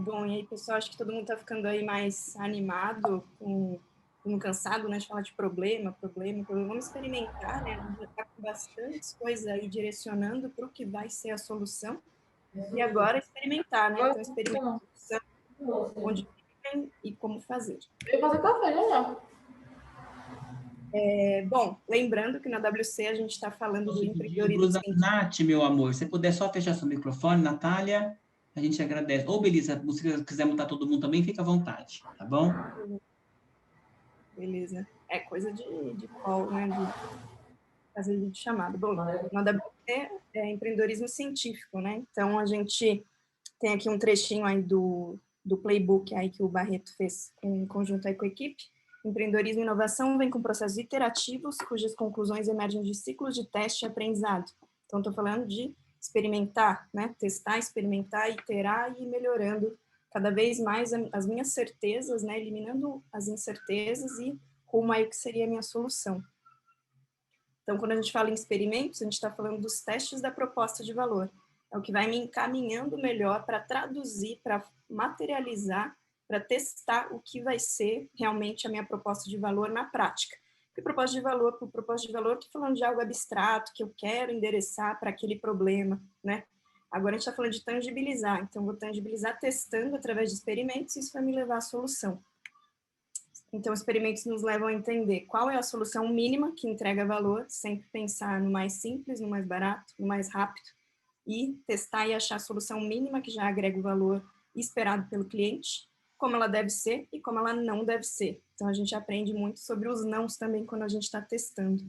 Bom, e aí, pessoal, acho que todo mundo está ficando aí mais animado, cansado, né, de falar de problema. Vamos experimentar, né? A gente já está com bastantes coisas aí direcionando para o que vai ser a solução. E agora experimentar, né? Então, experimentar onde vivem e como fazer. Eu vou fazer café, né? Bom, lembrando que na WC a gente está falando do Posso pedir, empreendedorismo Bruna, científico. Nath, meu amor, se puder só fechar seu microfone, Natália, a gente agradece. Ou, Belisa, se quiser mutar todo mundo também, fica à vontade, tá bom? Beleza. É coisa de call, né? De fazer vídeo chamado. Bom, na WC é empreendedorismo científico, né? Então, a gente tem aqui um trechinho aí do playbook aí que o Barreto fez em conjunto aí com a equipe. Empreendedorismo e inovação vem com processos iterativos, cujas conclusões emergem de ciclos de teste e aprendizado. Então, estou falando de experimentar, né? Testar, experimentar, iterar e ir melhorando cada vez mais as minhas certezas, né? Eliminando as incertezas e rumo aí que seria a minha solução. Então, quando a gente fala em experimentos, a gente está falando dos testes da proposta de valor. É o que vai me encaminhando melhor para traduzir, para materializar, para testar o que vai ser realmente a minha proposta de valor na prática. Porque proposta de valor, por proposta de valor, estou falando de algo abstrato que eu quero endereçar para aquele problema, né? Agora a gente está falando de tangibilizar, então vou tangibilizar testando através de experimentos, e isso vai me levar à solução. Então, experimentos nos levam a entender qual é a solução mínima que entrega valor, sempre pensar no mais simples, no mais barato, no mais rápido, e testar e achar a solução mínima que já agrega o valor esperado pelo cliente, como ela deve ser e como ela não deve ser. Então, a gente aprende muito sobre os nãos também quando a gente está testando.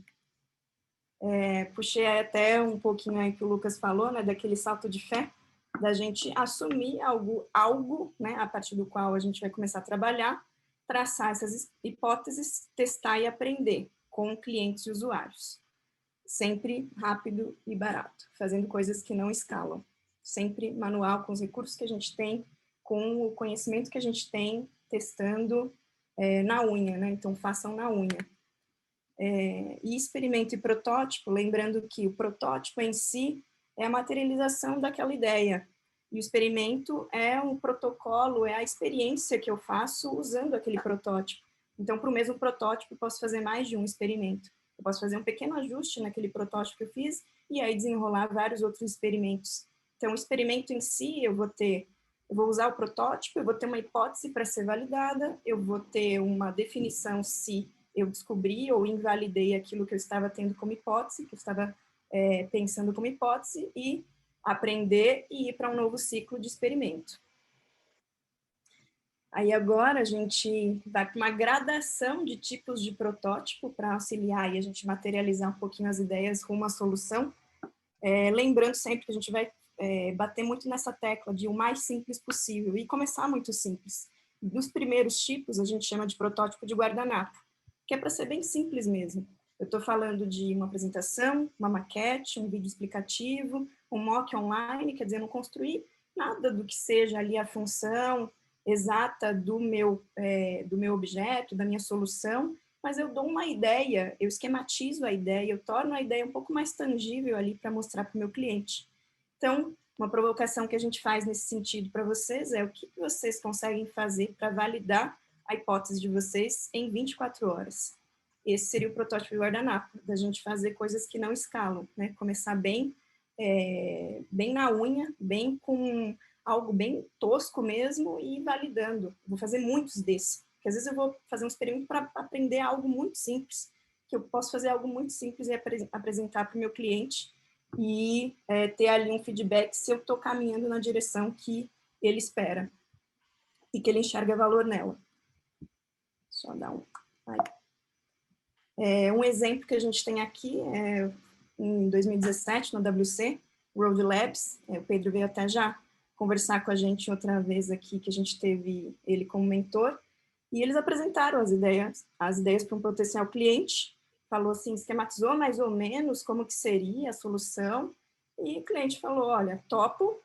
Puxei até um pouquinho aí que o Lucas falou, né, daquele salto de fé, da gente assumir algo, né, a partir do qual a gente vai começar a trabalhar, traçar essas hipóteses, testar e aprender com clientes e usuários. Sempre rápido e barato, fazendo coisas que não escalam. Sempre manual, com os recursos que a gente tem, com o conhecimento que a gente tem, testando na unha, né? Então, façam na unha. E experimento e protótipo, lembrando que o protótipo em si é a materialização daquela ideia. E o experimento é um protocolo, é a experiência que eu faço usando aquele protótipo. Então, para o mesmo protótipo, eu posso fazer mais de um experimento. Eu posso fazer um pequeno ajuste naquele protótipo que eu fiz e aí desenrolar vários outros experimentos. Então, o experimento em si, eu vou usar o protótipo, eu vou ter uma hipótese para ser validada, eu vou ter uma definição se eu descobri ou invalidei aquilo que eu estava tendo como hipótese, que eu estava pensando como hipótese, e aprender e ir para um novo ciclo de experimento. Aí agora a gente vai para uma gradação de tipos de protótipo para auxiliar e a gente materializar um pouquinho as ideias rumo à solução. Lembrando sempre que a gente vai bater muito nessa tecla de o mais simples possível e começar muito simples. Nos primeiros tipos a gente chama de protótipo de guardanapo, que é para ser bem simples mesmo. Eu estou falando de uma apresentação, uma maquete, um vídeo explicativo, um mock online, quer dizer, eu não construí nada do que seja ali a função exata do meu objeto, da minha solução, mas eu dou uma ideia, eu esquematizo a ideia, eu torno a ideia um pouco mais tangível ali para mostrar para o meu cliente. Então, uma provocação que a gente faz nesse sentido para vocês é o que vocês conseguem fazer para validar a hipótese de vocês em 24 horas. Esse seria o protótipo de guardanapo, da gente fazer coisas que não escalam, né? Começar bem na unha, bem com algo bem tosco mesmo e ir validando. Vou fazer muitos desses, porque às vezes eu vou fazer um experimento para aprender algo muito simples, que eu posso fazer algo muito simples e apresentar para o meu cliente e ter ali um feedback se eu estou caminhando na direção que ele espera e que ele enxerga valor nela. Só dar um... um exemplo que a gente tem aqui é em 2017, no WC, Road Labs, o Pedro veio até já conversar com a gente outra vez aqui, que a gente teve ele como mentor, e eles apresentaram as ideias para um potencial cliente, falou assim, esquematizou mais ou menos como que seria a solução, e o cliente falou, olha, topo,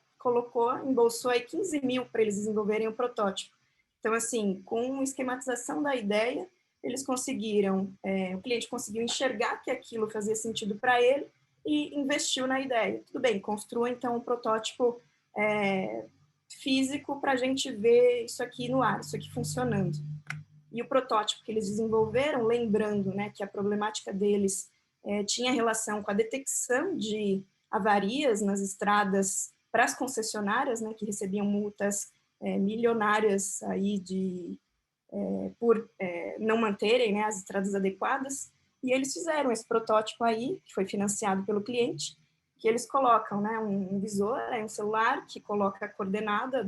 embolsou aí 15 mil para eles desenvolverem o protótipo. Então, assim, com esquematização da ideia, eles conseguiram, o cliente conseguiu enxergar que aquilo fazia sentido para ele e investiu na ideia. Tudo bem, construa então um protótipo físico para a gente ver isso aqui no ar, isso aqui funcionando. E o protótipo que eles desenvolveram, lembrando, né, que a problemática deles tinha relação com a detecção de avarias nas estradas para as concessionárias, né, que recebiam multas milionárias aí por não manterem, né, as estradas adequadas, e eles fizeram esse protótipo aí, que foi financiado pelo cliente, que eles colocam, né, um visor, um celular que coloca a coordenada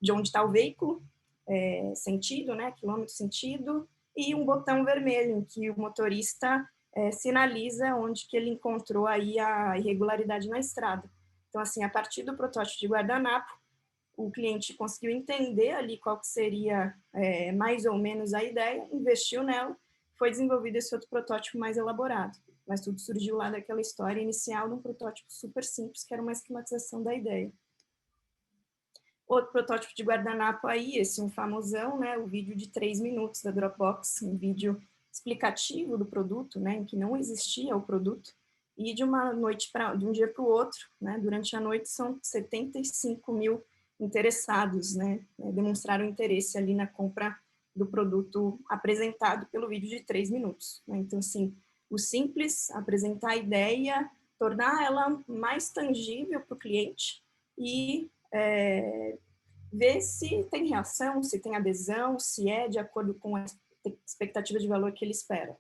de onde está o veículo, sentido, né, quilômetro sentido, e um botão vermelho em que o motorista sinaliza onde que ele encontrou aí a irregularidade na estrada. Então, assim, a partir do protótipo de guardanapo, o cliente conseguiu entender ali qual que seria mais ou menos a ideia, investiu nela, foi desenvolvido esse outro protótipo mais elaborado. Mas tudo surgiu lá daquela história inicial de um protótipo super simples, que era uma esquematização da ideia. Outro protótipo de guardanapo aí, esse um famosão, né, o vídeo de 3 minutos da Dropbox, um vídeo explicativo do produto, né, em que não existia o produto, e de um dia para o outro, né, durante a noite são 75 mil interessados, né, demonstraram interesse ali na compra do produto apresentado pelo vídeo de 3 minutos. Né? Então, assim, o simples, apresentar a ideia, tornar ela mais tangível para o cliente e ver se tem reação, se tem adesão, se é de acordo com a expectativa de valor que ele espera.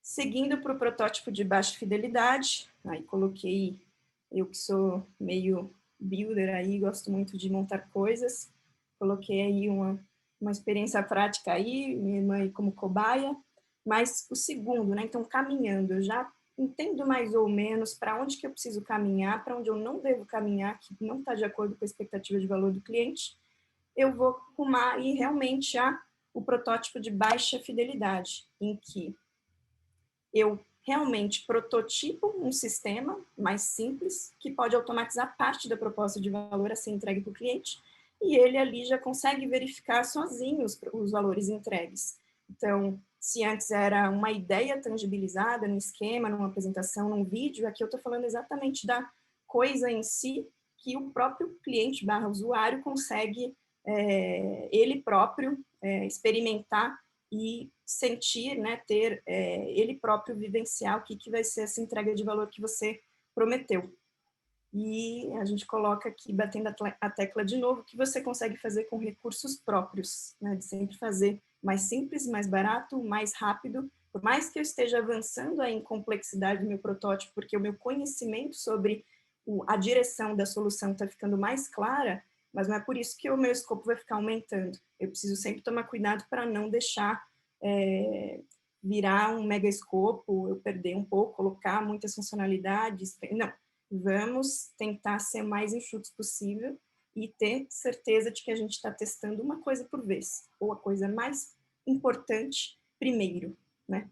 Seguindo para o protótipo de baixa fidelidade, aí coloquei, eu que sou meio builder aí, gosto muito de montar coisas, coloquei aí uma experiência prática aí, minha irmã aí como cobaia, mas o segundo, né, então caminhando, eu já entendo mais ou menos para onde que eu preciso caminhar, para onde eu não devo caminhar, que não está de acordo com a expectativa de valor do cliente, eu vou arrumar aí realmente o protótipo de baixa fidelidade, em que eu realmente prototipo um sistema mais simples, que pode automatizar parte da proposta de valor a ser entregue para o cliente, e ele ali já consegue verificar sozinho os valores entregues. Então, se antes era uma ideia tangibilizada num esquema, numa apresentação, num vídeo, aqui eu estou falando exatamente da coisa em si que o próprio cliente / usuário consegue ele próprio experimentar e sentir, né, ter ele próprio vivenciar o que vai ser essa entrega de valor que você prometeu. E a gente coloca aqui, batendo a tecla de novo, que você consegue fazer com recursos próprios, né, de sempre fazer mais simples, mais barato, mais rápido, por mais que eu esteja avançando aí em complexidade do meu protótipo, porque o meu conhecimento sobre a direção da solução está ficando mais clara, mas não é por isso que o meu escopo vai ficar aumentando. Eu preciso sempre tomar cuidado para não deixar virar um mega escopo, eu perder um pouco, colocar muitas funcionalidades. Não, vamos tentar ser o mais enxutos possível e ter certeza de que a gente está testando uma coisa por vez, ou a coisa mais importante primeiro, né?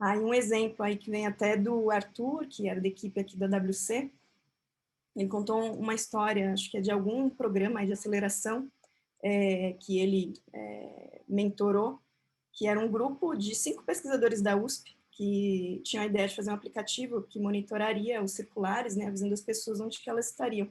Aí um exemplo aí que vem até do Arthur, que era da equipe aqui da WC, ele contou uma história, acho que é de algum programa de aceleração que ele mentorou, que era um grupo de 5 pesquisadores da USP, que tinham a ideia de fazer um aplicativo que monitoraria os circulares, né, avisando as pessoas onde que elas estariam.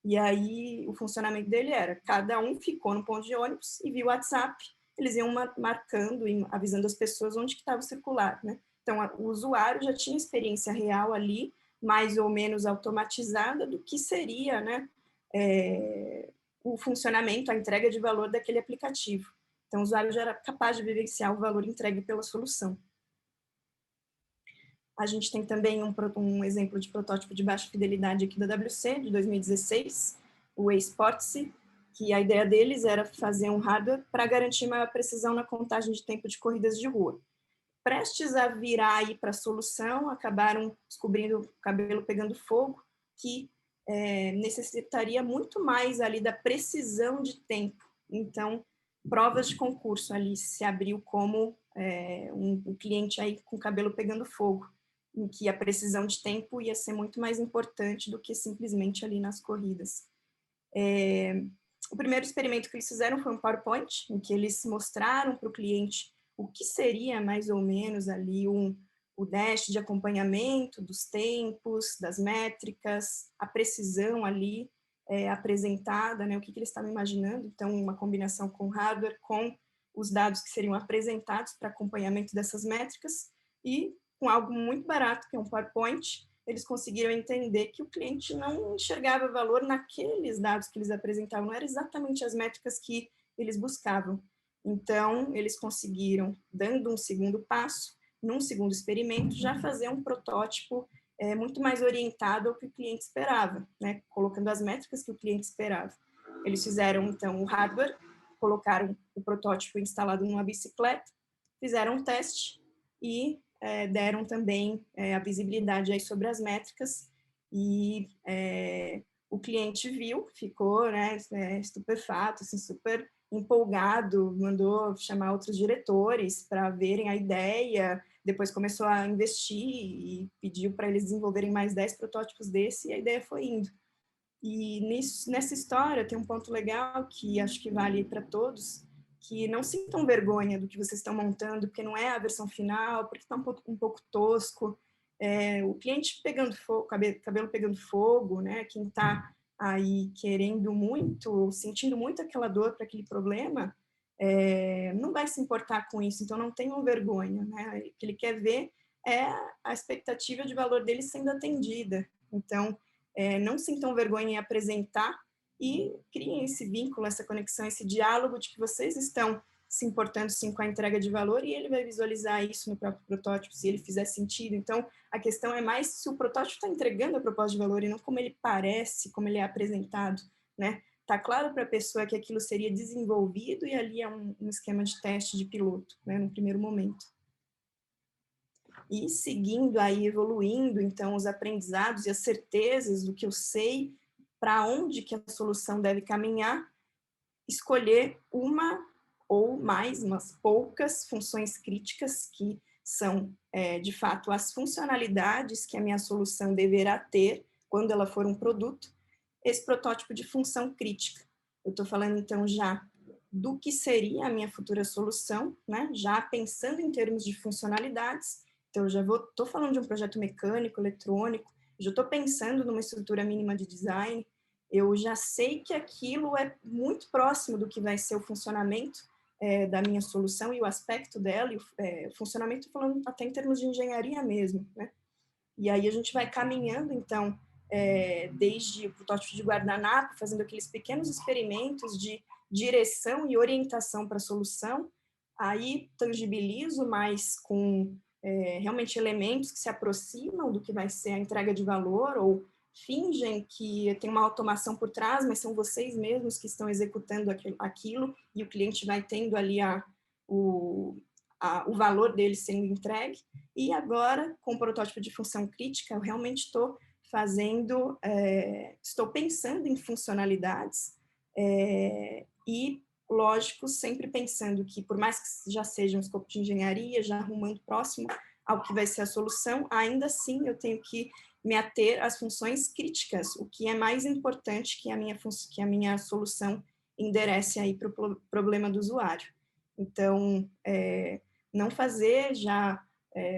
E aí o funcionamento dele era, cada um ficou no ponto de ônibus e via o WhatsApp, eles iam marcando e avisando as pessoas onde que estava o circular, né? Então, o usuário já tinha experiência real ali, mais ou menos automatizada do que seria, né, o funcionamento, a entrega de valor daquele aplicativo. Então, o usuário já era capaz de vivenciar o valor entregue pela solução. A gente tem também um exemplo de protótipo de baixa fidelidade aqui da WC, de 2016, o eSportsy, que a ideia deles era fazer um hardware para garantir maior precisão na contagem de tempo de corridas de rua. Prestes a virar aí para a solução, acabaram descobrindo o cabelo pegando fogo, que necessitaria muito mais ali da precisão de tempo. Então, provas de concurso ali se abriu como um cliente aí com cabelo pegando fogo, em que a precisão de tempo ia ser muito mais importante do que simplesmente ali nas corridas. O primeiro experimento que eles fizeram foi um PowerPoint, em que eles mostraram para o cliente o que seria mais ou menos ali o dash de acompanhamento dos tempos, das métricas, a precisão ali apresentada, né, o que eles estavam imaginando, então uma combinação com hardware, com os dados que seriam apresentados para acompanhamento dessas métricas, e com algo muito barato, que é um PowerPoint, eles conseguiram entender que o cliente não enxergava valor naqueles dados que eles apresentavam, não eram exatamente as métricas que eles buscavam. Então, eles conseguiram, dando um segundo passo, num segundo experimento, já fazer um protótipo muito mais orientado ao que o cliente esperava, né? Colocando as métricas que o cliente esperava. Eles fizeram, então, o hardware, colocaram o protótipo instalado numa bicicleta, fizeram um teste e deram também a visibilidade aí sobre as métricas, e o cliente viu, ficou, né, estupefato, assim, super empolgado, mandou chamar outros diretores para verem a ideia, depois começou a investir e pediu para eles desenvolverem mais 10 protótipos desse, e a ideia foi indo. E nessa história tem um ponto legal que acho que vale para todos, que não sintam vergonha do que vocês estão montando, porque não é a versão final, porque está um pouco tosco. O cliente pegando fogo, cabelo pegando fogo, né? Quem está aí querendo muito, sentindo muito aquela dor para aquele problema, não vai se importar com isso, então não tenham vergonha, né? O que ele quer ver é a expectativa de valor dele sendo atendida. Então, não sintam vergonha em apresentar e criem esse vínculo, essa conexão, esse diálogo de que vocês estão se importando sim com a entrega de valor, e ele vai visualizar isso no próprio protótipo, se ele fizer sentido. Então, a questão é mais se o protótipo está entregando a proposta de valor e não como ele parece, como ele é apresentado, né? Tá claro para a pessoa que aquilo seria desenvolvido e ali é um esquema de teste de piloto, né, no primeiro momento. E seguindo aí, evoluindo, então, os aprendizados e as certezas do que eu sei, para onde que a solução deve caminhar, escolher uma ou mais, umas poucas funções críticas que são, de fato, as funcionalidades que a minha solução deverá ter quando ela for um produto, esse protótipo de função crítica. Eu estou falando, então, já do que seria a minha futura solução, né? Já pensando em termos de funcionalidades. Então, eu já estou falando de um projeto mecânico, eletrônico, já estou pensando numa estrutura mínima de design, eu já sei que aquilo é muito próximo do que vai ser o funcionamento da minha solução e o aspecto dela, e o funcionamento, falando até em termos de engenharia mesmo, né? E aí a gente vai caminhando, então, desde o protótipo de guardanapo, fazendo aqueles pequenos experimentos de direção e orientação para a solução, aí tangibilizo mais com realmente elementos que se aproximam do que vai ser a entrega de valor, ou fingem que tem uma automação por trás, mas são vocês mesmos que estão executando aquilo, e o cliente vai tendo ali o valor dele sendo entregue. E agora, com o protótipo de função crítica, eu realmente estou estou pensando em funcionalidades e, lógico, sempre pensando que, por mais que já seja um escopo de engenharia, já arrumando próximo ao que vai ser a solução, ainda assim eu tenho que me ater às funções críticas, o que é mais importante que a minha solução enderece aí para o problema do usuário. Então, não fazer já,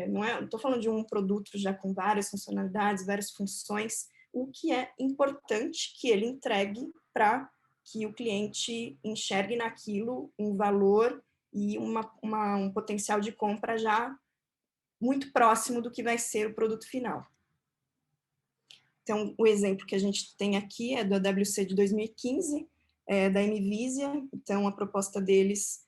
não estou falando de um produto já com várias funcionalidades, várias funções, o que é importante que ele entregue para que o cliente enxergue naquilo um valor e um potencial de compra já muito próximo do que vai ser o produto final. Então, o exemplo que a gente tem aqui é do AWC de 2015, da NVIDIA. Então, a proposta deles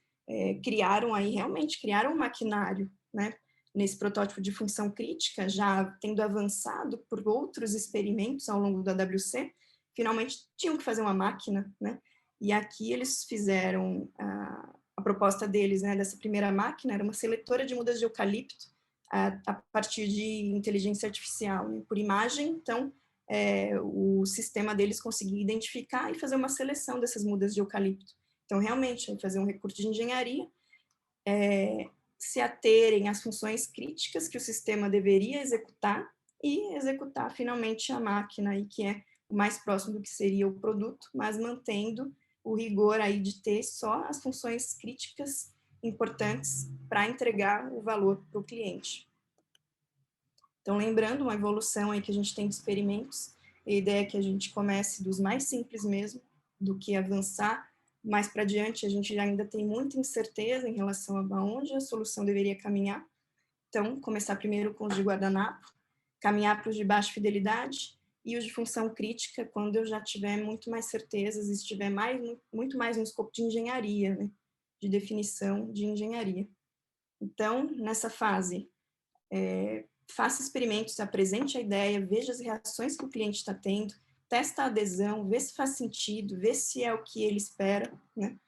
realmente criaram um maquinário, né, nesse protótipo de função crítica, já tendo avançado por outros experimentos ao longo do AWC, finalmente tinham que fazer uma máquina, né, e aqui eles fizeram a proposta deles, né, dessa primeira máquina, era uma seletora de mudas de eucalipto a partir de inteligência artificial, né, por imagem. Então, o sistema deles conseguia identificar e fazer uma seleção dessas mudas de eucalipto. Então, realmente, fazer um recurso de engenharia, se aterem às funções críticas que o sistema deveria executar e executar, finalmente, a máquina, aí, que é o mais próximo do que seria o produto, mas mantendo o rigor aí de ter só as funções críticas importantes para entregar o valor para o cliente. Então, lembrando uma evolução aí que a gente tem de experimentos, a ideia é que a gente comece dos mais simples mesmo, do que avançar mais para diante. A gente ainda tem muita incerteza em relação a onde a solução deveria caminhar. Então, começar primeiro com os de guardanapo, caminhar para os de baixa fidelidade e os de função crítica, quando eu já tiver muito mais certezas e estiver muito mais no escopo de engenharia, né? De definição de engenharia. Então, nessa fase, faça experimentos, apresente a ideia, veja as reações que o cliente está tendo, testa a adesão, vê se faz sentido, vê se é o que ele espera, né?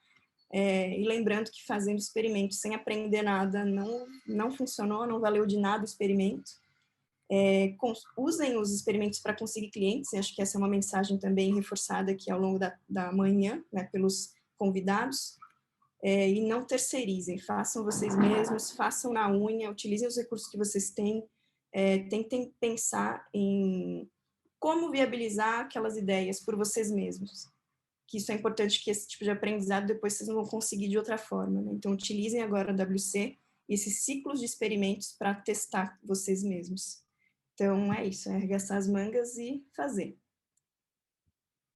E lembrando que fazendo experimentos sem aprender nada não funcionou, não valeu de nada o experimento. Usem os experimentos para conseguir clientes, acho que essa é uma mensagem também reforçada aqui ao longo da manhã, né, pelos convidados. E não terceirizem, façam vocês mesmos, façam na unha, utilizem os recursos que vocês têm, tentem pensar em como viabilizar aquelas ideias por vocês mesmos, que isso é importante, que esse tipo de aprendizado depois vocês não vão conseguir de outra forma, né? Então, utilizem agora a WC e esses ciclos de experimentos para testar vocês mesmos. Então, é isso, é arregaçar as mangas e fazer.